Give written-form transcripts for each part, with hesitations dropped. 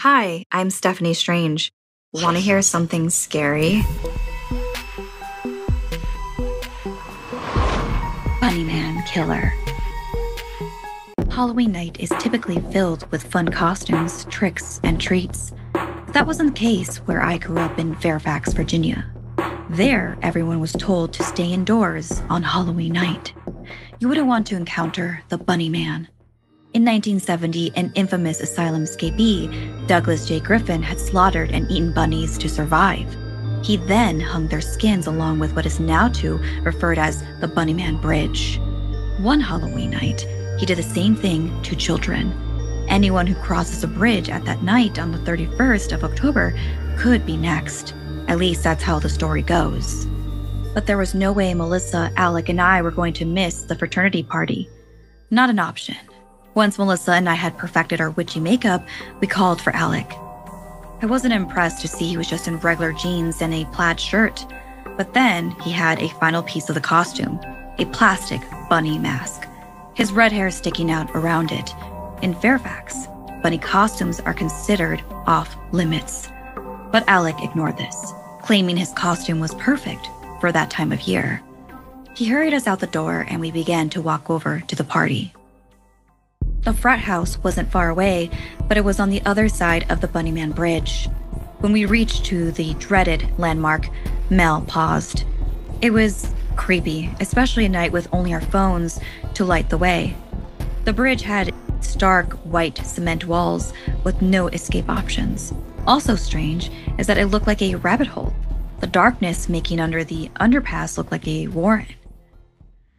Hi, I'm Stephanie Strange. Want to hear something scary? Bunnyman Killer. Halloween night is typically filled with fun costumes, tricks, and treats. But that wasn't the case where I grew up in Fairfax, Virginia. There, everyone was told to stay indoors on Halloween night. You wouldn't want to encounter the Bunnyman. In 1970, an infamous asylum escapee, Douglas J. Griffin, had slaughtered and eaten bunnies to survive. He then hung their skins along with what is now referred as the Bunnyman Bridge. One Halloween night, he did the same thing to children. Anyone who crosses a bridge at that night on the 31st of October could be next. At least that's how the story goes. But there was no way Melissa, Alec, and I were going to miss the fraternity party. Not an option. Once Melissa and I had perfected our witchy makeup, we called for Alec. I wasn't impressed to see he was just in regular jeans and a plaid shirt. But then he had a final piece of the costume, a plastic bunny mask. His red hair sticking out around it. In Fairfax, bunny costumes are considered off limits. But Alec ignored this, claiming his costume was perfect for that time of year. He hurried us out the door and we began to walk over to the party. The frat house wasn't far away, but it was on the other side of the Bunnyman Bridge. When we reached to the dreaded landmark, Mel paused. It was creepy, especially at night with only our phones to light the way. The bridge had stark white cement walls with no escape options. Also strange is that it looked like a rabbit hole, the darkness making under the underpass look like a warren.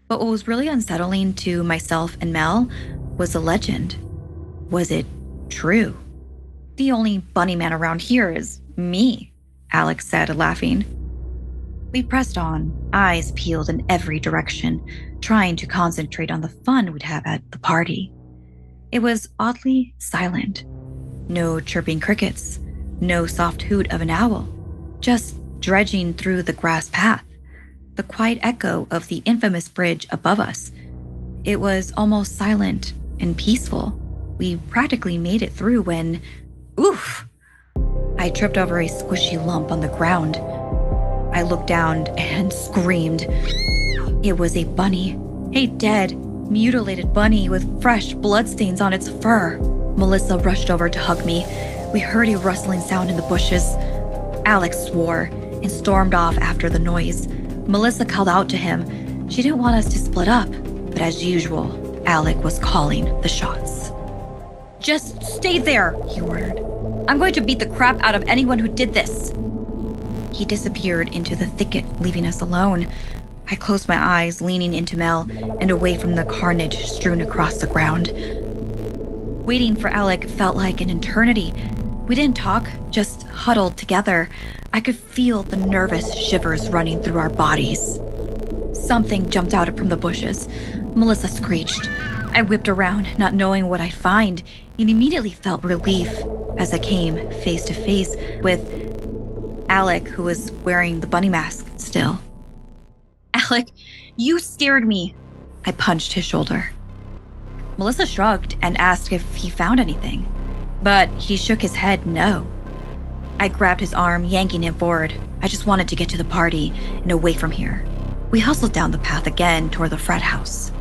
But what was really unsettling to myself and Mel was the legend. Was it true? The only bunny man around here is me, Alex said, laughing. We pressed on, eyes peeled in every direction, trying to concentrate on the fun we'd have at the party. It was oddly silent. No chirping crickets, no soft hoot of an owl, just dredging through the grass path, the quiet echo of the infamous bridge above us. It was almost silent and peaceful. We practically made it through when, oof! I tripped over a squishy lump on the ground. I looked down and screamed. It was a bunny, a dead, mutilated bunny with fresh bloodstains on its fur. Melissa rushed over to hug me. We heard a rustling sound in the bushes. Alex swore and stormed off after the noise. Melissa called out to him. She didn't want us to split up, but as usual, Alec was calling the shots. "Just stay there," he ordered. "I'm going to beat the crap out of anyone who did this." He disappeared into the thicket, leaving us alone. I closed my eyes, leaning into Mel and away from the carnage strewn across the ground. Waiting for Alec felt like an eternity. We didn't talk, just huddled together. I could feel the nervous shivers running through our bodies. Something jumped out from the bushes. Melissa screeched. I whipped around, not knowing what I'd find, and immediately felt relief as I came face to face with Alec, who was wearing the bunny mask still. "Alec, you scared me." I punched his shoulder. Melissa shrugged and asked if he found anything, but he shook his head no. I grabbed his arm, yanking him forward. I just wanted to get to the party and away from here. We hustled down the path again toward the frat house.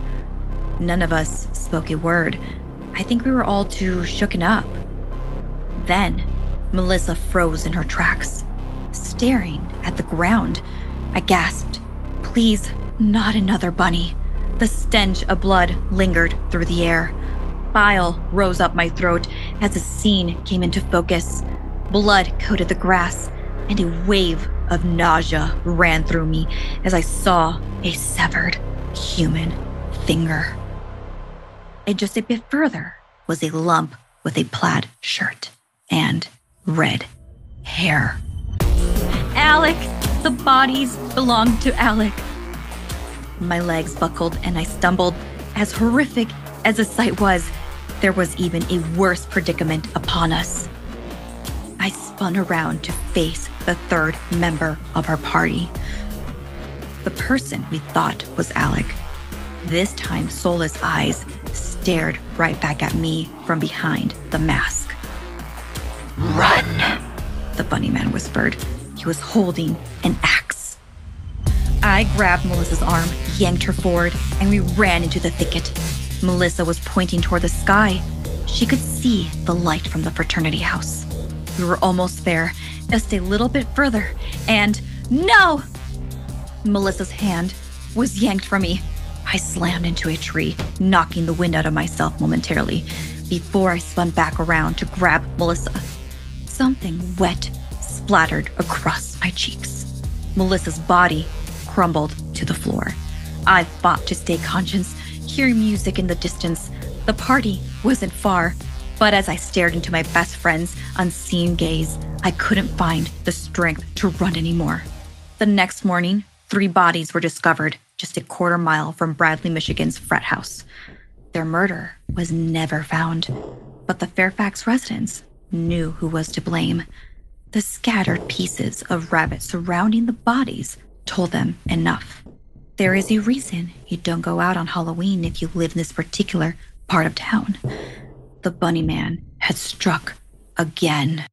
None of us spoke a word. I think we were all too shooken up. Then, Melissa froze in her tracks, staring at the ground. I gasped, "Please, not another bunny." The stench of blood lingered through the air. Bile rose up my throat as the scene came into focus. Blood coated the grass, and a wave of nausea ran through me as I saw a severed human finger. And just a bit further was a lump with a plaid shirt and red hair. Alec! The bodies belonged to Alec. My legs buckled and I stumbled. As horrific as the sight was, there was even a worse predicament upon us. I spun around to face the third member of our party. The person we thought was Alec. This time, soulless eyes stared right back at me from behind the mask. the bunny man whispered. He was holding an axe. I grabbed Melissa's arm, yanked her forward, and we ran into the thicket. Melissa was pointing toward the sky. She could see the light from the fraternity house. We were almost there, just a little bit further, and no! Melissa's hand was yanked from me. I slammed into a tree, knocking the wind out of myself momentarily, before I spun back around to grab Melissa. Something wet splattered across my cheeks. Melissa's body crumbled to the floor. I fought to stay conscious, hearing music in the distance. The party wasn't far, but as I stared into my best friend's unseeing gaze, I couldn't find the strength to run anymore. The next morning, 3 bodies were discovered just a quarter mile from Bradley, Michigan's frat house. Their murder was never found, but the Fairfax residents knew who was to blame. The scattered pieces of rabbit surrounding the bodies told them enough. There is a reason you don't go out on Halloween if you live in this particular part of town. The bunny man had struck again.